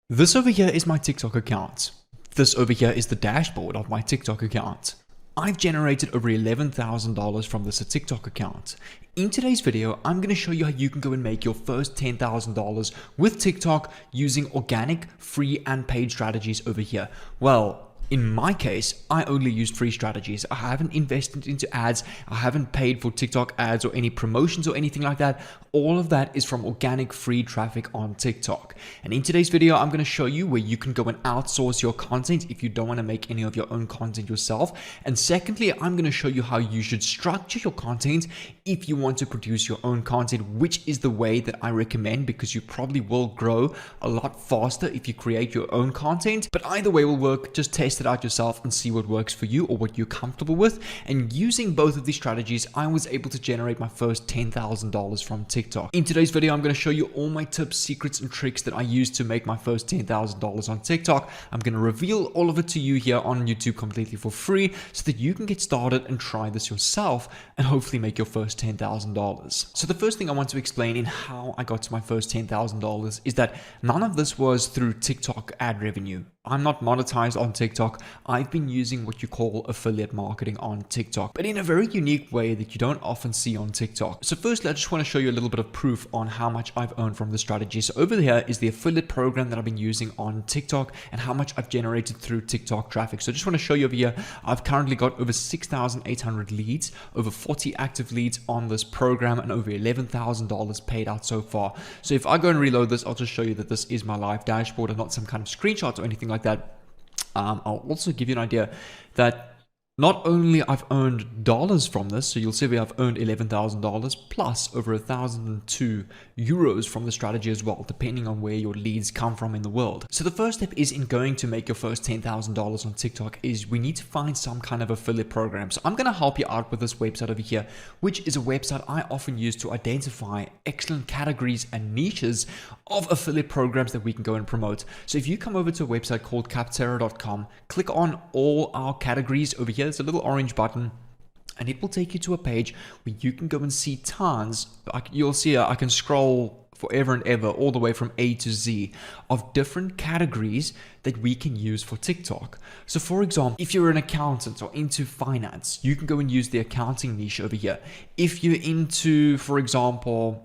This over here is my TikTok account. This over here is the dashboard of my TikTok account. I've generated over $11,000 from this TikTok account. In today's video, I'm going to show you how you can go and make your first $10,000 with TikTok using organic, free, and paid strategies over here. Well, in my case, I only used free strategies. I haven't invested into ads. I haven't paid for TikTok ads or any promotions or anything like that. All of that is from organic free traffic on TikTok. And in today's video, I'm going to show you where you can go and outsource your content if you don't want to make any of your own content yourself. And secondly, I'm going to show you how you should structure your content if you want to produce your own content, which is the way that I recommend, because you probably will grow a lot faster if you create your own content. But either way will work. Just test it out yourself and see what works for you or what you're comfortable with. And using both of these strategies, I was able to generate my first $10,000 from TikTok. In today's video, I'm going to show you all my tips, secrets, and tricks that I used to make my first $10,000 on TikTok. I'm going to reveal all of it to you here on YouTube completely for free so that you can get started and try this yourself and hopefully make your first $10,000. So the first thing I want to explain in how I got to my first $10,000 is that none of this was through TikTok ad revenue. I'm not monetized on TikTok. I've been using what you call affiliate marketing on TikTok, but in a very unique way that you don't often see on TikTok. So firstly, I just want to show you a little bit of proof on how much I've earned from the strategy. So over here is the affiliate program that I've been using on TikTok and how much I've generated through TikTok traffic. So I just want to show you over here, I've currently got over 6,800 leads, over 40 active leads on this program, and over $11,000 paid out so far. So if I go and reload this, I'll just show you that this is my live dashboard and not some kind of screenshot or anything like that. I'll also give you an idea that not only I've earned dollars from this, so you'll see we have earned $11,000 plus over 1,002 euros from the strategy as well, depending on where your leads come from in the world. So the first step is in going to make your first $10,000 on TikTok is we need to find some kind of affiliate program. So I'm going to help you out with this website over here, which is a website I often use to identify excellent categories and niches of affiliate programs that we can go and promote. So if you come over to a website called capterra.com, click on all our categories over here. There's a little orange button and it will take you to a page where you can go and see tons. You'll see I can scroll forever and ever all the way from A to Z of different categories that we can use for TikTok. So for example, if you're an accountant or into finance, you can go and use the accounting niche over here. If you're into, for example,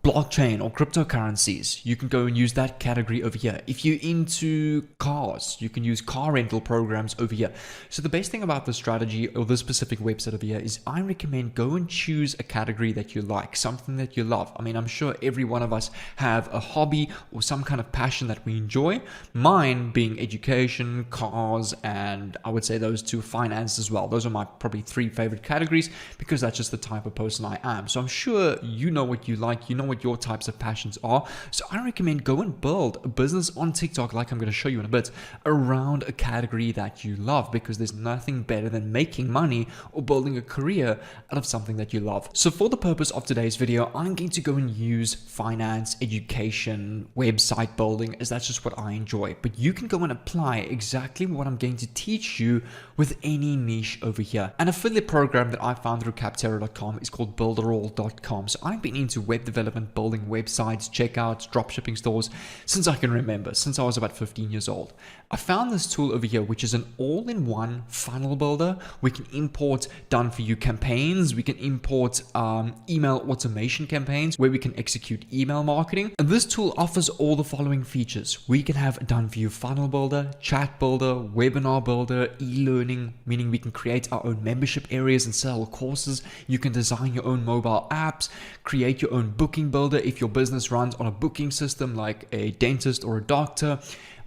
blockchain or cryptocurrencies, you can go and use that category over here. If you're into cars, you can use car rental programs over here. So the best thing about this strategy or this specific website over here is I recommend go and choose a category that you like, something that you love. I mean, I'm sure every one of us have a hobby or some kind of passion that we enjoy. Mine being education, cars, and I would say those two, finance as well. Those are my probably three favorite categories because that's just the type of person I am. So I'm sure you know what you like, you know what your types of passions are. So I recommend go and build a business on TikTok, like I'm going to show you in a bit, around a category that you love, because there's nothing better than making money or building a career out of something that you love. So for the purpose of today's video, I'm going to go and use finance, education, website building, as that's just what I enjoy. But you can go and apply exactly what I'm going to teach you with any niche over here. An affiliate program that I found through capterra.com is called builderall.com. So I've been into web development, building websites, checkouts, dropshipping stores since I can remember, since I was about 15 years old. I found this tool over here, which is an all-in-one funnel builder. We can import done for you campaigns. We can import email automation campaigns where we can execute email marketing. And this tool offers all the following features. We can have done for you funnel builder, chat builder, webinar builder, e-learning, meaning we can create our own membership areas and sell courses. You can design your own mobile apps, create your own booking builder if your business runs on a booking system like a dentist or a doctor.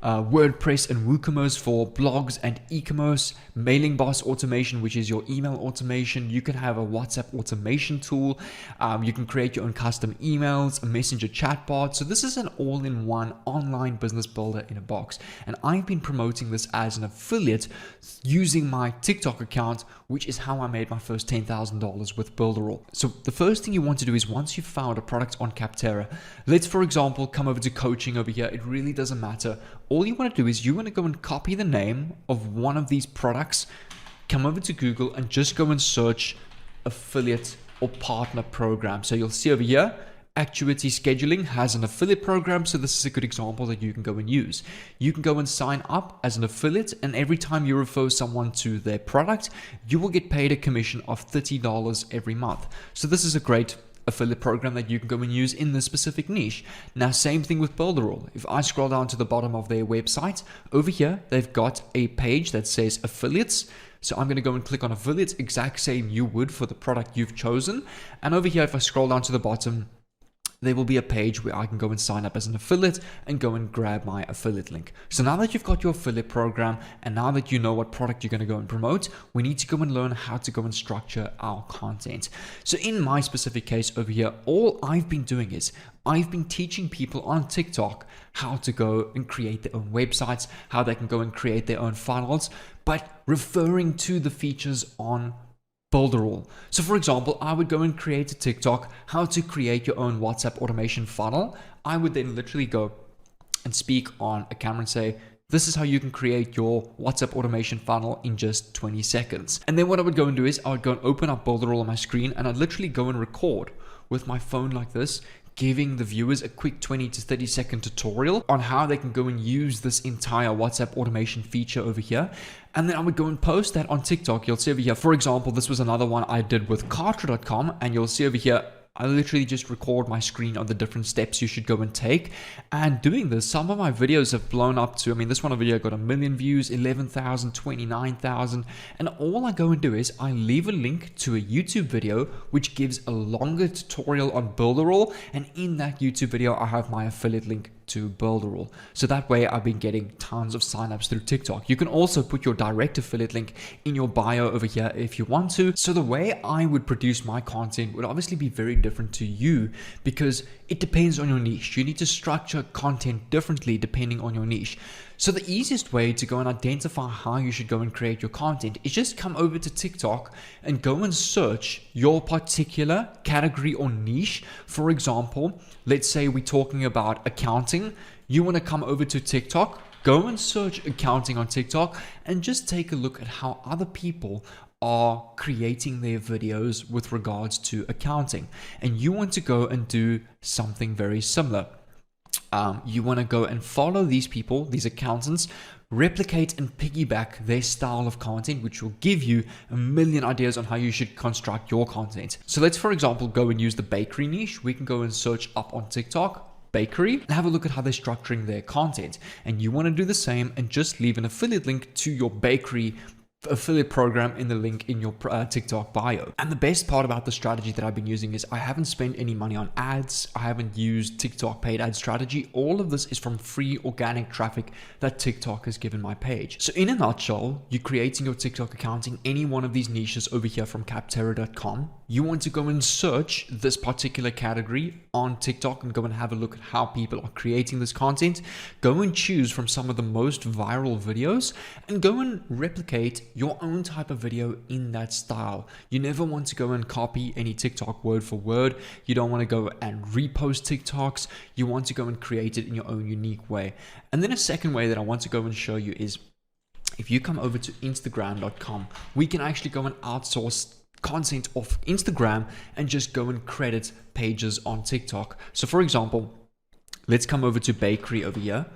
WordPress and WooCommerce for blogs and e-commerce, mailing boss automation, which is your email automation. You can have a WhatsApp automation tool. You can create your own custom emails, a messenger chatbot. So this is an all-in-one online business builder in a box. And I've been promoting this as an affiliate using my TikTok account, which is how I made my first $10,000 with Builderall. So the first thing you want to do is once you've found a product on Capterra, let's, for example, come over to coaching over here. It really doesn't matter. All you want to do is you want to go and copy the name of one of these products, come over to Google and just go and search affiliate or partner program. So you'll see over here, Actuity Scheduling has an affiliate program, so this is a good example that you can go and use. You can go and sign up as an affiliate, and every time you refer someone to their product, you will get paid a commission of $30 every month. So this is a great affiliate program that you can go and use in this specific niche. Now, same thing with Builderall. If I scroll down to the bottom of their website, over here, they've got a page that says affiliates. So I'm going to go and click on affiliates, exact same you would for the product you've chosen. And over here, if I scroll down to the bottom, there will be a page where I can go and sign up as an affiliate and go and grab my affiliate link. So now that you've got your affiliate program and now that you know what product you're going to go and promote, we need to go and learn how to go and structure our content. So in my specific case over here, all I've been doing is I've been teaching people on TikTok how to go and create their own websites, how they can go and create their own funnels, but referring to the features on Builderall. So for example, I would go and create a TikTok, how to create your own WhatsApp automation funnel. I would then literally go and speak on a camera and say, this is how you can create your WhatsApp automation funnel in just 20 seconds. And then what I would go and do is I would go and open up Builderall on my screen and I'd literally go and record with my phone like this, giving the viewers a quick 20 to 30 second tutorial on how they can go and use this entire WhatsApp automation feature over here. And then I would go and post that on TikTok. You'll see over here, for example, this was another one I did with Kartra.com, and you'll see over here, I literally just record my screen on the different steps you should go and take. And doing this, some of my videos have blown up to, this one video got 1 million views, 11,000, 29,000. And all I go and do is I leave a link to a YouTube video, which gives a longer tutorial on Builderall. And in that YouTube video, I have my affiliate link to Builderall. So that way I've been getting tons of signups through TikTok. You can also put your direct affiliate link in your bio over here if you want to. So the way I would produce my content would obviously be very different to you because it depends on your niche. You need to structure content differently depending on your niche. So the easiest way to go and identify how you should go and create your content is just come over to TikTok and go and search your particular category or niche. For example, let's say we're talking about accounting. You want to come over to TikTok, go and search accounting on TikTok and just take a look at how other people are creating their videos with regards to accounting. And you want to go and do something very similar. You want to go and follow these people, these accountants, replicate and piggyback their style of content, which will give you a million ideas on how you should construct your content. So let's, for example, go and use the bakery niche. We can go and search up on TikTok, bakery, and have a look at how they're structuring their content. And you want to do the same and just leave an affiliate link to your bakery affiliate program in the link in your TikTok bio. And the best part about the strategy that I've been using is I haven't spent any money on ads. I haven't used TikTok paid ad strategy. All of this is from free organic traffic that TikTok has given my page. So in a nutshell, you're creating your TikTok account in any one of these niches over here from capterra.com. You want to go and search this particular category on TikTok and go and have a look at how people are creating this content. Go and choose from some of the most viral videos and go and replicate your own type of video in that style. You never want to go and copy any TikTok word for word. You don't want to go and repost TikToks. You want to go and create it in your own unique way. And then a second way that I want to go and show you is if you come over to Instagram.com, we can actually go and outsource content off Instagram and just go and credit pages on TikTok. So for example, let's come over to bakery over here.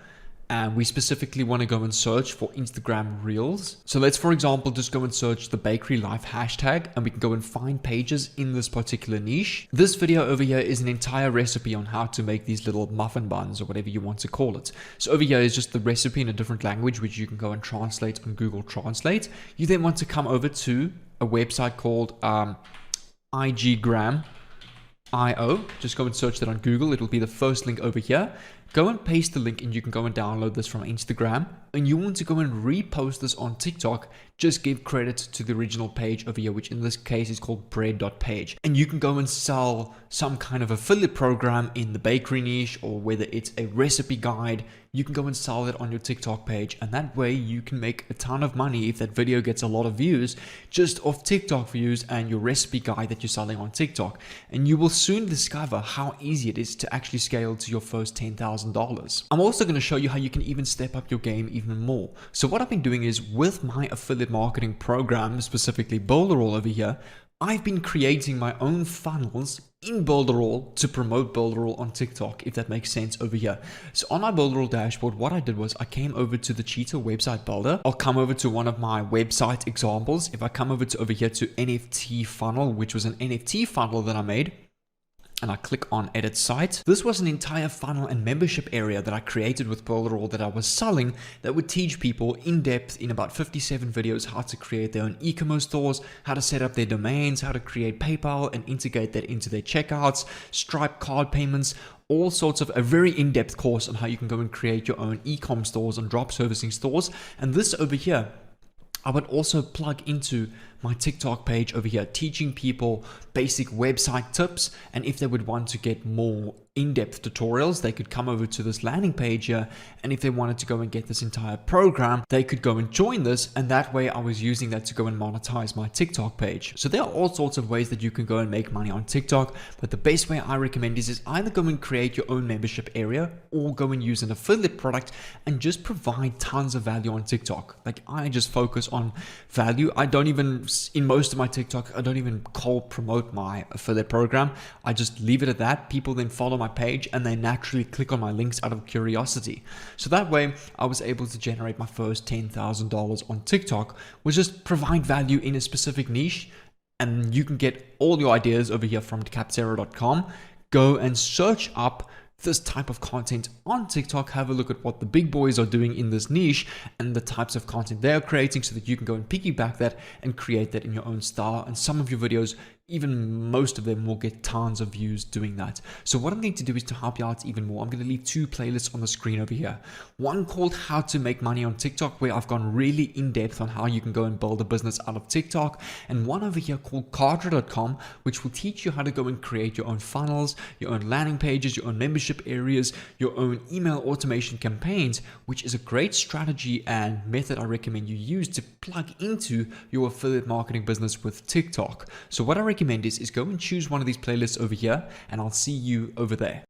And we specifically want to go and search for Instagram Reels. So let's, for example, just go and search the bakery life hashtag and we can go and find pages in this particular niche. This video over here is an entire recipe on how to make these little muffin buns or whatever you want to call it. So over here is just the recipe in a different language, which you can go and translate on Google Translate. You then want to come over to a website called iggram.io. Just go and search that on Google. It'll be the first link over here. Go and paste the link and you can go and download this from Instagram. And you want to go and repost this on TikTok. Just give credit to the original page over here, which in this case is called bread.page. And you can go and sell some kind of affiliate program in the bakery niche, or whether it's a recipe guide, you can go and sell it on your TikTok page. And that way you can make a ton of money if that video gets a lot of views just off TikTok views and your recipe guide that you're selling on TikTok. And you will soon discover how easy it is to actually scale to your first $10,000. I'm also going to show you how you can even step up your game even more. So what I've been doing is with my affiliate marketing program, specifically Builderall over here, I've been creating my own funnels in Builderall to promote Builderall on TikTok, if that makes sense over here. So on my Builderall dashboard, what I did was I came over to the Cheetah website builder. I'll come over to one of my website examples. If I come over here to NFT funnel, which was an NFT funnel that I made, and I click on edit site. This was an entire funnel and membership area that I created with Builderall that I was selling that would teach people in depth in about 57 videos how to create their own e-commerce stores, how to set up their domains, how to create PayPal and integrate that into their checkouts, Stripe card payments, all sorts of a very in-depth course on how you can go and create your own e-com stores and drop servicing stores. And this over here, I would also plug into my TikTok page over here, teaching people basic website tips. And if they would want to get more in-depth tutorials, they could come over to this landing page here. And if they wanted to go and get this entire program, they could go and join this. And that way I was using that to go and monetize my TikTok page. So there are all sorts of ways that you can go and make money on TikTok. But the best way I recommend is either go and create your own membership area or go and use an affiliate product and just provide tons of value on TikTok. Like I just focus on value. I don't even, in most of my TikTok, I don't even cold promote my affiliate program. I just leave it at that. People then follow my page and they naturally click on my links out of curiosity. So that way I was able to generate my first $10,000 on TikTok, which just provide value in a specific niche. And you can get all your ideas over here from capzero.com. Go and search up this type of content on TikTok. Have a look at what the big boys are doing in this niche and the types of content they are creating so that you can go and piggyback that and create that in your own style. And some of your videos, even most of them, will get tons of views doing that. So what I'm going to do is to help you out even more. I'm going to leave two playlists on the screen over here. One called How to Make Money on TikTok, where I've gone really in depth on how you can go and build a business out of TikTok. And one over here called Cadre.com, which will teach you how to go and create your own funnels, your own landing pages, your own membership areas, your own email automation campaigns, which is a great strategy and method I recommend you use to plug into your affiliate marketing business with TikTok. So what I recommend is go and choose one of these playlists over here, and I'll see you over there.